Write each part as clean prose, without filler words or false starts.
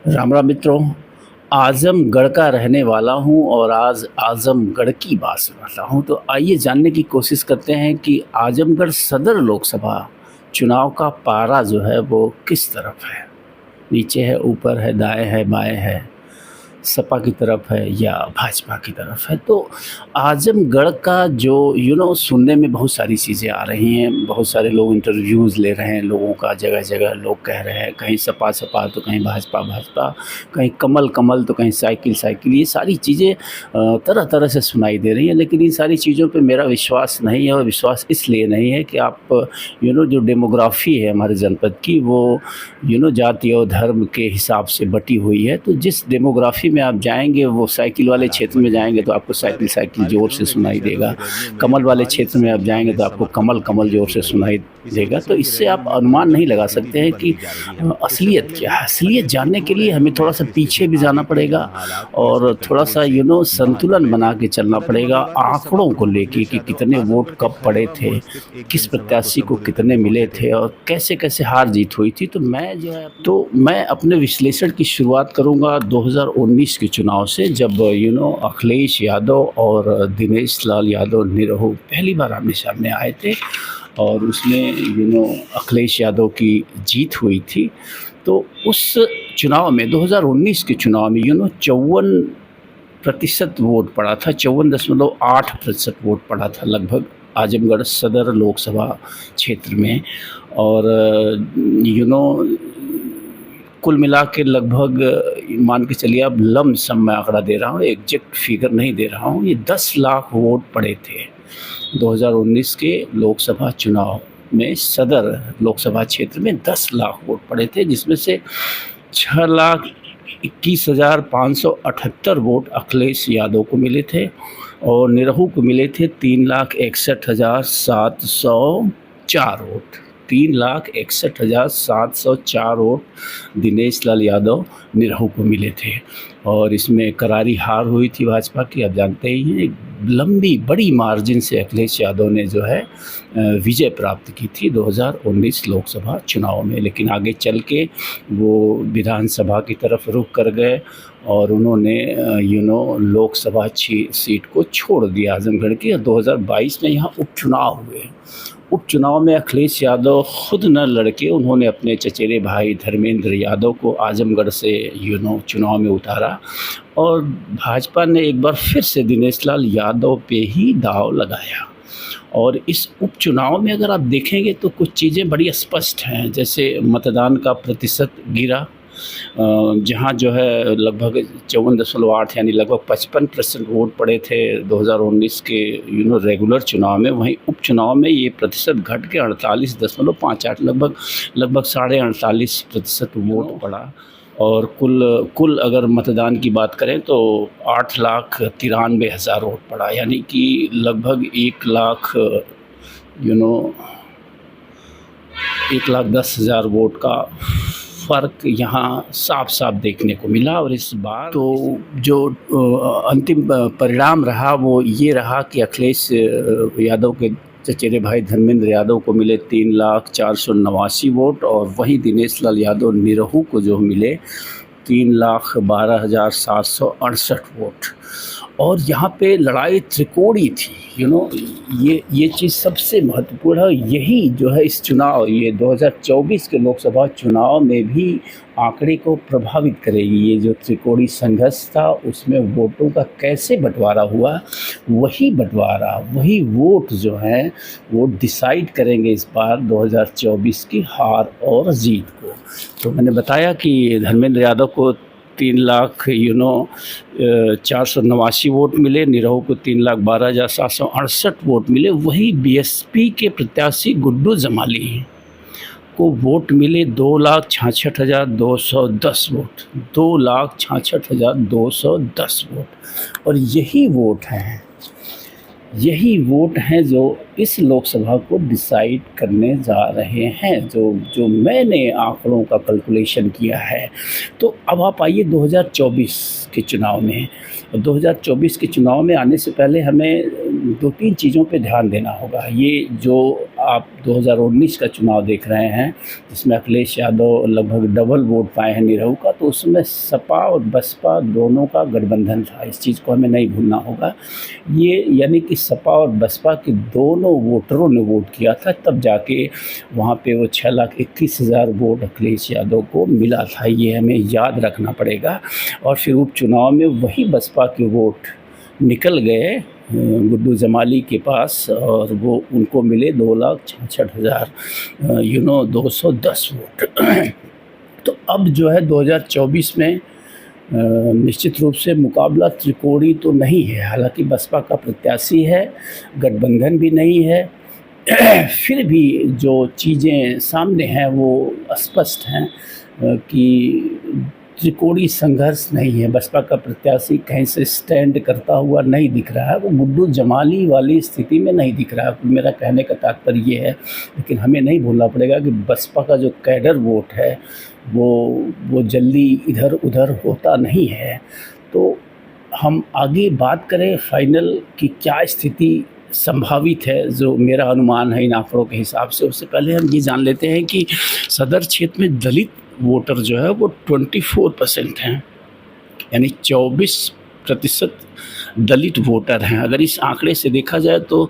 राम राम मित्रों। आज़मगढ़ का रहने वाला हूँ और आज आज़मगढ़ की बात सुना रहा हूँ। तो आइए जानने की कोशिश करते हैं कि आज़मगढ़ सदर लोकसभा चुनाव का पारा जो है वो किस तरफ है। नीचे है, ऊपर है, दाएं है, बाएं है, सपा की तरफ है या भाजपा की तरफ है। तो आज़मगढ़ का जो सुनने में बहुत सारी चीज़ें आ रही हैं, बहुत सारे लोग इंटरव्यूज़ ले रहे हैं लोगों का, जगह जगह लोग कह रहे हैं कहीं सपा सपा तो कहीं भाजपा भाजपा, कहीं कमल कमल तो कहीं साइकिल साइकिल। ये सारी चीज़ें तरह तरह से सुनाई दे रही हैं, लेकिन इन सारी चीज़ों पे मेरा विश्वास नहीं है। और विश्वास इसलिए नहीं है कि आप जो डेमोग्राफ़ी है हमारे जनपद की वो जाति और धर्म के हिसाब से बटी हुई है। तो जिस डेमोग्राफ़ी में आप जाएंगे, वो साइकिल वाले क्षेत्र में जाएंगे तो आपको साइकिल साइकिल ज़ोर से सुनाई देगा, कमल वाले क्षेत्र में आप जाएंगे तो आपको कमल कमल ज़ोर से सुनाई देगा। तो इससे आप अनुमान नहीं लगा सकते हैं कि असलियत क्या है। असलियत जानने के लिए हमें थोड़ा सा पीछे भी जाना पड़ेगा और थोड़ा सा संतुलन बना के चलना पड़ेगा आंकड़ों को लेके कि कितने वोट कब पड़े थे, किस प्रत्याशी को कितने मिले थे और कैसे कैसे हार जीत हुई थी। तो मैं अपने विश्लेषण की शुरुआत करूंगा 2019 के चुनाव से, जब अखिलेश यादव और दिनेश लाल यादव निरहू पहली बार आमने सामने आए थे और उसमें अखिलेश यादव की जीत हुई थी। तो उस चुनाव में 2019 के चुनाव में 54% वोट पड़ा था, 54.8% वोट पड़ा था लगभग आजमगढ़ सदर लोकसभा क्षेत्र में। और कुल मिला के लगभग मान के चलिए अब लमसम मैं आंकड़ा दे रहा हूँ, एग्जैक्ट फिगर नहीं दे रहा हूँ, ये 10 लाख वोट पड़े थे 2019 के लोकसभा चुनाव में। सदर लोकसभा क्षेत्र में 10 लाख वोट पड़े थे, जिसमें से 6,21,578 वोट अखिलेश यादव को मिले थे और निरहू को मिले थे 3,61,704 वोट। 3,61,704 वोट दिनेश लाल यादव निरहू को मिले थे। और इसमें करारी हार हुई थी भाजपा की, आप जानते ही हैं। लंबी बड़ी मार्जिन से अखिलेश यादव ने जो है विजय प्राप्त की थी 2019 लोकसभा चुनाव में। लेकिन आगे चल के वो विधानसभा की तरफ रुख कर गए और उन्होंने लोकसभा सीट को छोड़ दिया आजमगढ़ की। और 2022 में यहाँ उपचुनाव हुए। उपचुनाव में अखिलेश यादव खुद न लड़के, उन्होंने अपने चचेरे भाई धर्मेंद्र यादव को आजमगढ़ से चुनाव में उतारा और भाजपा ने एक बार फिर से दिनेश लाल यादव पे ही दांव लगाया। और इस उपचुनाव में अगर आप देखेंगे तो कुछ चीज़ें बड़ी स्पष्ट हैं। जैसे मतदान का प्रतिशत गिरा, जहाँ जो है लगभग 54.8 यानी लगभग 55% वोट पड़े थे 2019 के रेगुलर चुनाव में। वहीं उपचुनाव में ये प्रतिशत घट के 48.58 लगभग 48.5% वोट पड़ा। और कुल अगर मतदान की बात करें तो 8,93,000 वोट पड़ा, यानी कि लगभग 1,10,000 वोट का फ़र्क यहाँ साफ साफ देखने को मिला। और इस बार तो जो अंतिम परिणाम रहा वो ये रहा कि अखिलेश यादव के चचेरे भाई धर्मेंद्र यादव को मिले 3,04,89 वोट और वहीं दिनेश लाल यादव निरहू को जो मिले 3,12,768 वोट। और यहाँ पे लड़ाई त्रिकोणीय थी। ये चीज़ सबसे महत्वपूर्ण है। यही जो है इस चुनाव, ये 2024 के लोकसभा चुनाव में भी आंकड़े को प्रभावित करेगी। ये जो त्रिकोणीय संघर्ष था उसमें वोटों का कैसे बंटवारा हुआ, वही बंटवारा, वही वोट जो हैं वो डिसाइड करेंगे इस बार 2024 की हार और जीत को। तो मैंने बताया कि धर्मेंद्र यादव को 3,04,89 वोट मिले, निरहू को 3,12,768 वोट मिले। वही बीएसपी के प्रत्याशी गुड्डू जमाली को वोट मिले 2,66,210 वोट, 2,66,210 वोट। और यही वोट हैं जो इस लोकसभा को डिसाइड करने जा रहे हैं, जो जो मैंने आंकड़ों का कैलकुलेशन किया है। तो अब आप आइए 2024 के चुनाव में। 2024 के चुनाव में आने से पहले हमें 2-3 चीज़ों पे ध्यान देना होगा। ये जो आप 2019 का चुनाव देख रहे हैं, जिसमें अखिलेश यादव लगभग डबल वोट पाए हैं निरहू का, तो उसमें सपा और बसपा दोनों का गठबंधन था। इस चीज़ को हमें नहीं भूलना होगा। ये यानी कि सपा और बसपा के दोनों वोटरों ने वोट किया था, तब जाके वहाँ पे वो 6,21,000 वोट अखिलेश यादव को मिला था। ये हमें याद रखना पड़ेगा। और फिर उपचुनाव में वही बसपा के वोट निकल गए गुड्डू जमाली के पास, और वो उनको मिले 2,66,000 210 वोट। तो अब जो है 2024 में निश्चित रूप से मुकाबला त्रिकोणीय तो नहीं है। हालांकि बसपा का प्रत्याशी है, गठबंधन भी नहीं है, फिर भी जो चीज़ें सामने हैं वो स्पष्ट हैं कि त्रिकोणीय संघर्ष नहीं है। बसपा का प्रत्याशी कहीं से स्टैंड करता हुआ नहीं दिख रहा है, वो गुड्डू जमाली वाली स्थिति में नहीं दिख रहा है। मेरा कहने का तात्पर्य ये है, लेकिन हमें नहीं भूलना पड़ेगा कि बसपा का जो कैडर वोट है वो जल्दी इधर उधर होता नहीं है। तो हम आगे बात करें फाइनल की क्या स्थिति संभावित है, जो मेरा अनुमान है इन आंकड़ों के हिसाब से। उससे पहले हम ये जान लेते हैं कि सदर क्षेत्र में दलित वोटर जो है वो 24% हैं, यानी 24% दलित वोटर हैं। अगर इस आंकड़े से देखा जाए तो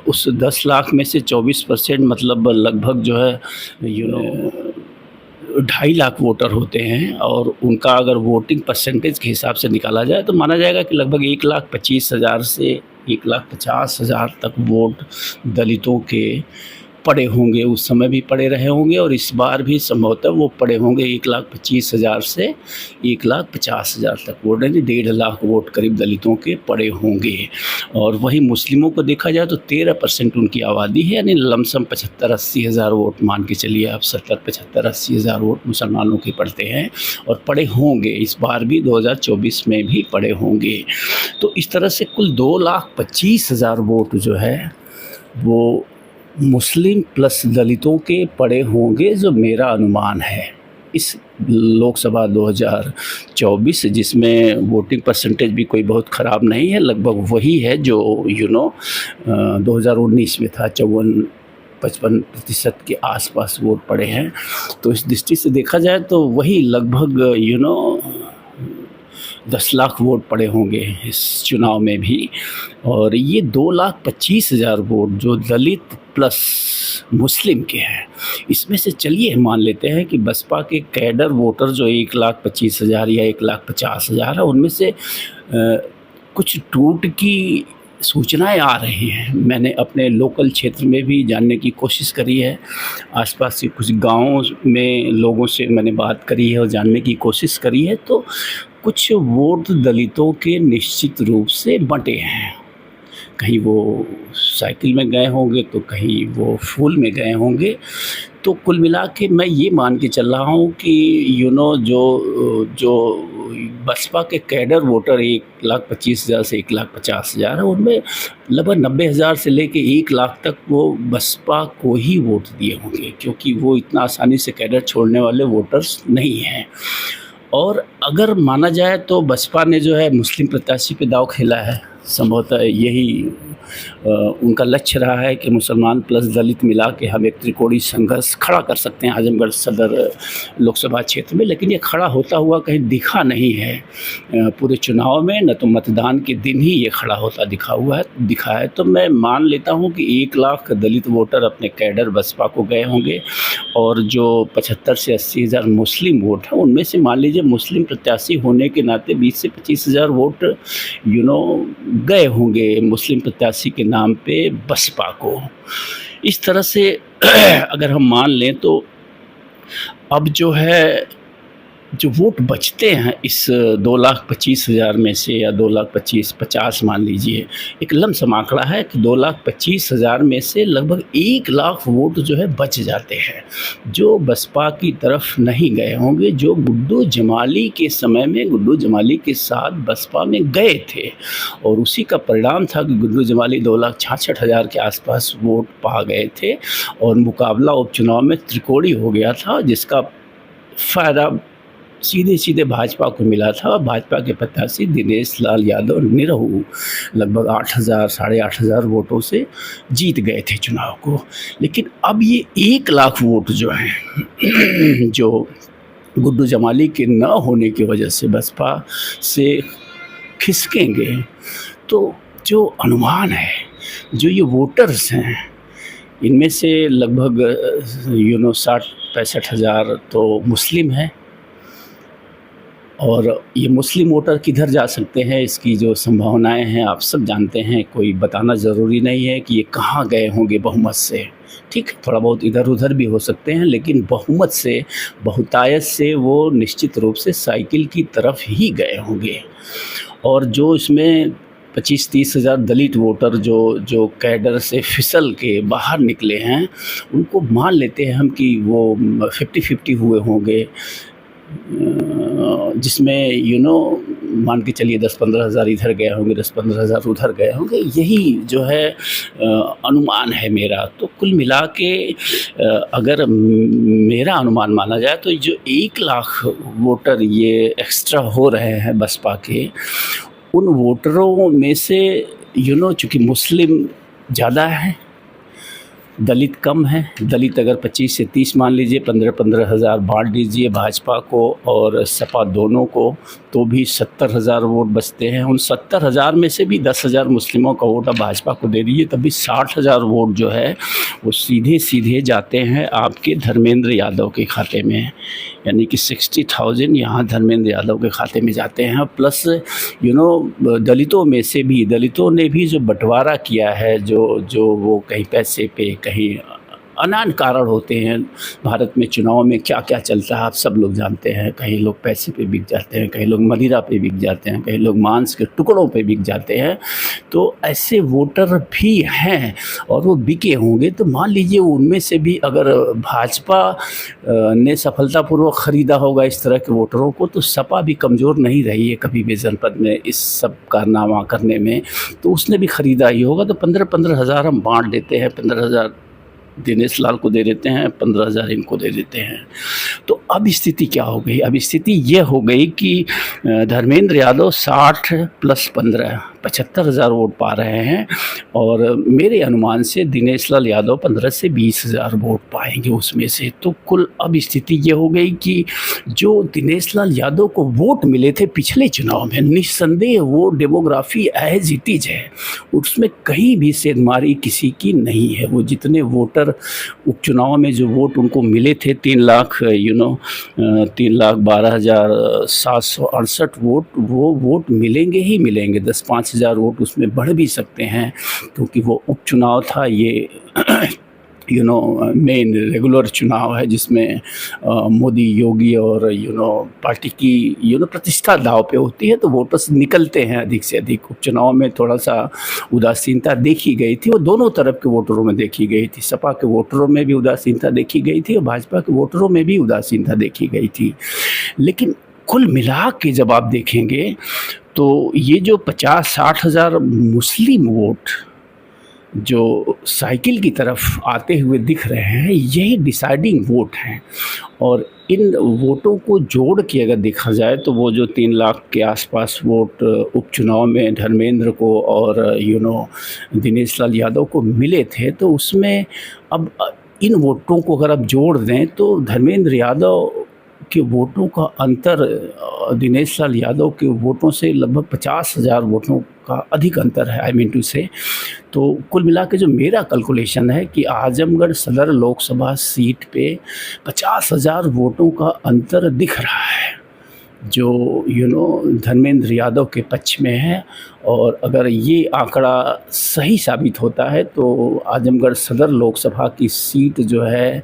उस 10 लाख में से 24% मतलब लगभग जो है 2.5 लाख वोटर होते हैं, और उनका अगर वोटिंग परसेंटेज के हिसाब से निकाला जाए तो माना जाएगा कि लगभग 1,25,000 से 1,50,000 तक वोट दलितों के पड़े होंगे। उस समय भी पड़े रहे होंगे और इस बार भी संभवतः वो पड़े होंगे। 1,25,000 से 1,50,000 तक वोट, यानी 1.5 लाख वोट करीब दलितों के पड़े होंगे। और वहीं मुस्लिमों को देखा जाए तो 13% उनकी आबादी है, यानी लमसम 75-80 हज़ार वोट मान के चलिए आप। 70-75-80 हज़ार वोट मुसलमानों के पड़ते हैं और पड़े होंगे, इस बार भी 2024 में भी पड़े होंगे। तो इस तरह से कुल 2,25,000 वोट जो है वो मुस्लिम प्लस दलितों के पड़े होंगे, जो मेरा अनुमान है इस लोकसभा 2024, जिसमें वोटिंग परसेंटेज भी कोई बहुत ख़राब नहीं है, लगभग वही है जो 2019 में था। 54-55% के आसपास वोट पड़े हैं। तो इस दृष्टि से देखा जाए तो वही लगभग 10 लाख वोट पड़े होंगे इस चुनाव में भी। और ये 2,25,000 वोट जो दलित प्लस मुस्लिम के हैं, इसमें से चलिए मान लेते हैं कि बसपा के कैडर वोटर जो 1,25,000 या 1,50,000 है, उनमें से कुछ टूट की सूचनाएं आ रही हैं। मैंने अपने लोकल क्षेत्र में भी जानने की कोशिश करी है, आसपास के कुछ गांवों में लोगों से मैंने बात करी है और जानने की कोशिश करी है। तो कुछ वोट दलितों के निश्चित रूप से बंटे हैं। कहीं वो साइकिल में गए होंगे तो कहीं वो फूल में गए होंगे। तो कुल मिला के मैं ये मान के चल रहा हूँ कि जो बसपा के कैडर वोटर 1,25,000 से 1,50,000 है, उनमें लगभग 90,000 से लेके 1 लाख तक वो बसपा को ही वोट दिए होंगे, क्योंकि वो इतना आसानी से कैडर छोड़ने वाले वोटर्स नहीं हैं। और अगर माना जाए तो बसपा ने जो है मुस्लिम प्रत्याशी पे दांव खेला है। संभवतः यही उनका लक्ष्य रहा है कि मुसलमान प्लस दलित मिला के हम एक त्रिकोणीय संघर्ष खड़ा कर सकते हैं आजमगढ़ सदर लोकसभा क्षेत्र में। लेकिन ये खड़ा होता हुआ कहीं दिखा नहीं है पूरे चुनाव में, न तो मतदान के दिन ही ये खड़ा होता दिखा है। तो मैं मान लेता हूँ कि 1 लाख दलित वोटर अपने कैडर बसपा को गए होंगे, और जो 75 से 80 हज़ार मुस्लिम वोट हैं, उनमें से मान लीजिए मुस्लिम प्रत्याशी होने के नाते 20 से 25 हज़ार वोट गए होंगे मुस्लिम प्रत्याशी के नाम पे बसपा को। इस तरह से अगर हम मान लें तो अब जो है जो वोट बचते हैं इस 2,25,000 में से, या 2,25,50 मान लीजिए, एक लमसम आंकड़ा है कि 2,25,000 में से लगभग 1,00,000 वोट जो है बच जाते हैं, जो बसपा की तरफ नहीं गए होंगे, जो गुड्डू जमाली के समय में गुड्डू जमाली के साथ बसपा में गए थे। और उसी का परिणाम था कि गुड्डू जमाली 2,66,000 के आसपास वोट पा गए थे और मुकाबला उपचुनाव में त्रिकोणीय हो गया था, जिसका फ़ायदा सीधे सीधे भाजपा को मिला था। भाजपा के प्रत्याशी दिनेश लाल यादव निरहू लगभग 8,000 साढ़े 8,000 वोटों से जीत गए थे चुनाव को। लेकिन अब ये 1,00,000 वोट जो हैं जो गुड्डू जमाली के न होने की वजह से बसपा से खिसकेंगे, तो जो अनुमान है, जो ये वोटर्स हैं, इनमें से लगभग 60-65,000 तो मुस्लिम हैं। और ये मुस्लिम वोटर किधर जा सकते हैं, इसकी जो संभावनाएं हैं आप सब जानते हैं, कोई बताना ज़रूरी नहीं है कि ये कहाँ गए होंगे बहुमत से। ठीक, थोड़ा बहुत इधर उधर भी हो सकते हैं, लेकिन बहुमत से, बहुतायत से वो निश्चित रूप से साइकिल की तरफ ही गए होंगे। और जो इसमें 25-30 हज़ार दलित वोटर जो कैडर से फिसल के बाहर निकले हैं, उनको मान लेते हैं हम कि वो 50-50 हुए होंगे, जिसमें मान के चलिए 10-15 हज़ार इधर गए होंगे, 10-15 हज़ार उधर गए होंगे। यही जो है अनुमान है मेरा। तो कुल मिला के अगर मेरा अनुमान माना जाए तो जो 1,00,000 वोटर ये एक्स्ट्रा हो रहे हैं बसपा के, उन वोटरों में से चूँकि मुस्लिम ज़्यादा हैं, दलित कम है। दलित अगर 25 से 30 मान लीजिए, 15-15 हज़ार बांट दीजिए भाजपा को और सपा दोनों को, तो भी 70,000 वोट बचते हैं। उन 70,000 में से भी 10,000 मुस्लिमों का वोट अब भाजपा को दे दीजिए, तब भी 60,000 वोट जो है वो सीधे सीधे जाते हैं आपके धर्मेंद्र यादव के खाते में। यानी कि 60,000 यहाँ धर्मेंद्र यादव के खाते में जाते हैं। प्लस दलितों में से भी, दलितों ने भी जो बंटवारा किया है, जो वो कहीं पैसे पे, कहीं अनान कारण होते हैं। भारत में चुनाव में क्या क्या चलता है आप सब लोग जानते हैं। कहीं लोग पैसे पे बिक जाते हैं, कहीं लोग मदिरा पे बिक जाते हैं, कहीं लोग मांस के टुकड़ों पे बिक जाते हैं। तो ऐसे वोटर भी हैं और वो बिके होंगे। तो मान लीजिए उनमें से भी अगर भाजपा ने सफलतापूर्वक ख़रीदा होगा इस तरह के वोटरों को, तो सपा भी कमज़ोर नहीं रही है कभी भी जनपद में इस सब कारनामा करने में, तो उसने भी ख़रीदा ही होगा। तो 15-15 हज़ार हम बाँट देते हैं, 15,000 दिनेश लाल को दे देते हैं, 15,000 इनको दे देते हैं। तो अब स्थिति क्या हो गई? अब स्थिति ये हो गई कि धर्मेंद्र यादव 60 + 15 75,000 वोट पा रहे हैं और मेरे अनुमान से दिनेश लाल यादव 15 से 20,000 वोट पाएंगे उसमें से। तो कुल अब स्थिति ये हो गई कि जो दिनेश लाल यादव को वोट मिले थे पिछले चुनाव में, निस्संदेह वो डेमोग्राफी एज इट इज है, उसमें कहीं भी सेंधमारी किसी की नहीं है। वो जितने वोटर उपचुनाव में जो वोट उनको मिले थे 3,12,768 वोट, वो वोट मिलेंगे ही मिलेंगे। 10-5 हज़ार वोट उसमें बढ़ भी सकते हैं, क्योंकि वो उपचुनाव था, ये मेन रेगुलर चुनाव है जिसमें मोदी, योगी और पार्टी की प्रतिष्ठा दांव पे होती है। तो वोटर्स निकलते हैं अधिक से अधिक। उपचुनाव में थोड़ा सा उदासीनता देखी गई थी, वो दोनों तरफ के वोटरों में देखी गई थी। सपा के वोटरों में भी उदासीनता देखी गई थी और भाजपा के वोटरों में भी उदासीनता देखी गई थी। लेकिन कुल मिला के जब आप देखेंगे तो ये जो 50-60 हज़ार मुस्लिम वोट जो साइकिल की तरफ आते हुए दिख रहे हैं, यही डिसाइडिंग वोट हैं। और इन वोटों को जोड़ के अगर देखा जाए तो वो जो 3 लाख के आसपास वोट उपचुनाव में धर्मेंद्र को और दिनेश लाल यादव को मिले थे, तो उसमें अब इन वोटों को अगर आप जोड़ दें तो धर्मेंद्र यादव के वोटों का अंतर दिनेश लाल यादव के वोटों से लगभग 50,000 वोटों का अधिक अंतर है, आई मीन टू से। तो कुल मिला के जो मेरा कैलकुलेशन है कि आजमगढ़ सदर लोकसभा सीट पे 50,000 वोटों का अंतर दिख रहा है, जो धर्मेंद्र यादव के पक्ष में है। और अगर ये आंकड़ा सही साबित होता है तो आजमगढ़ सदर लोकसभा की सीट जो है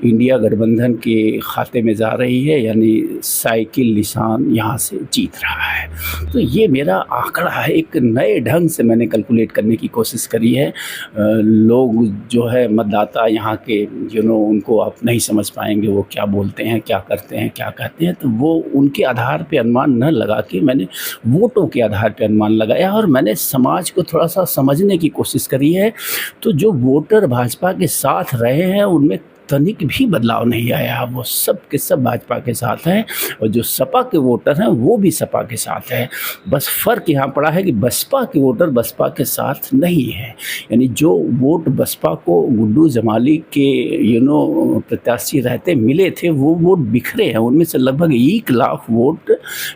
इंडिया गठबंधन के खाते में जा रही है, यानी साइकिल निशान यहाँ से जीत रहा है। तो ये मेरा आंकड़ा है, एक नए ढंग से मैंने कैलकुलेट करने की कोशिश करी है। लोग जो है मतदाता यहाँ के उनको आप नहीं समझ पाएंगे वो क्या बोलते हैं, क्या करते हैं, क्या कहते हैं, तो वो उनके आधार पे अनुमान न लगा के मैंने वोटों के आधार पे अनुमान लगाया और मैंने समाज को थोड़ा सा समझने की कोशिश करी है। तो जो वोटर भाजपा के साथ रहे हैं उनमें तनिक भी बदलाव नहीं आया, वो सब के सब भाजपा के साथ हैं। और जो सपा के वोटर हैं वो भी सपा के साथ हैं। बस फ़र्क यहाँ पड़ा है कि बसपा के वोटर बसपा के साथ नहीं है, यानी जो वोट बसपा को गुड्डू जमाली के प्रत्याशी रहते मिले थे वो वोट बिखरे हैं, उनमें से लगभग 1 लाख वोट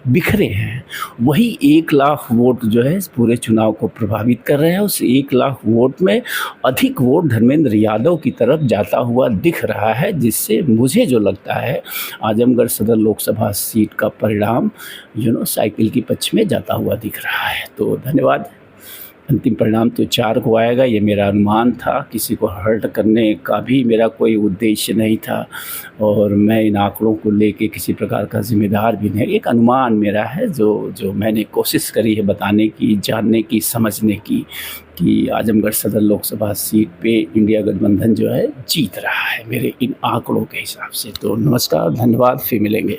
बिखरे हैं। वही 1 लाख वोट जो है पूरे चुनाव को प्रभावित कर रहे हैं। उस 1 लाख वोट में अधिक वोट धर्मेंद्र यादव की तरफ जाता हुआ दिख रहा है, जिससे मुझे जो लगता है आजमगढ़ सदर लोकसभा सीट का परिणाम साइकिल के पक्ष में जाता हुआ दिख रहा है। तो धन्यवाद। अंतिम परिणाम तो 4 को आएगा, ये मेरा अनुमान था, किसी को हर्ट करने का भी मेरा कोई उद्देश्य नहीं था और मैं इन आंकड़ों को लेके किसी प्रकार का जिम्मेदार भी नहीं। एक अनुमान मेरा है जो मैंने कोशिश करी है बताने की, जानने की, समझने की कि आजमगढ़ सदर लोकसभा सीट पे इंडिया गठबंधन जो है जीत रहा है मेरे इन आंकड़ों के हिसाब से। तो नमस्कार, धन्यवाद, फिर मिलेंगे।